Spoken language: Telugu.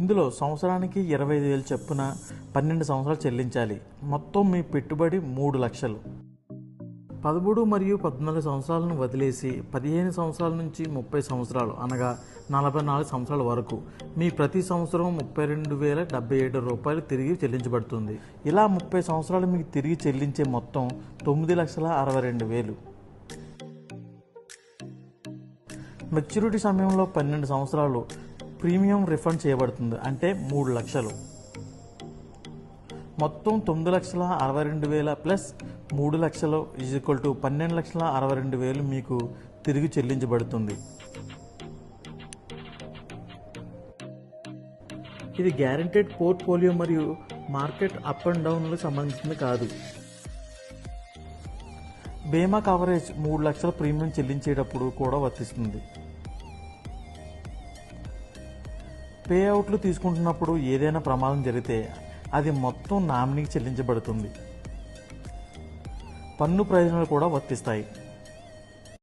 ఇందులో సంవత్సరానికి 25,000 చొప్పున 12 సంవత్సరాలు చెల్లించాలి. మొత్తం మీ పెట్టుబడి 3 లక్షలు. 13 మరియు 14 సంవత్సరాలను వదిలేసి 15 సంవత్సరాల నుంచి 30 సంవత్సరాలు అనగా 44 సంవత్సరాల వరకు మీ ప్రతి సంవత్సరం 32,077 రూపాయలు తిరిగి చెల్లించబడుతుంది. ఇలా 30 సంవత్సరాలు మీకు తిరిగి చెల్లించే మొత్తం 9,62,000. మెచ్యూరిటీ సమయంలో 12 సంవత్సరాలు ప్రీమియం రిఫండ్ చేయబడుతుంది, అంటే 3 లక్షలు. మొత్తం 9,62,000 ప్లస్ 3 లక్షలు = 12,62,000 మీకు తిరిగి చెల్లించబడుతుంది. ఇది గ్యారెంటెడ్ పోర్ట్ఫోలియో మరియు మార్కెట్ అప్ అండ్ డౌన్లకు సంబంధించింది కాదు. బీమా కవరేజ్ 3 లక్షల ప్రీమియం చెల్లించేటప్పుడు కూడా వర్తిస్తుంది. పే అవుట్లు తీసుకుంటున్నప్పుడు ఏదైనా ప్రమాదం జరిగితే అది మొత్తం నామినీకి చెల్లించబడుతుంది. పన్ను ప్రయోజనాలు కూడా వర్తిస్తాయి.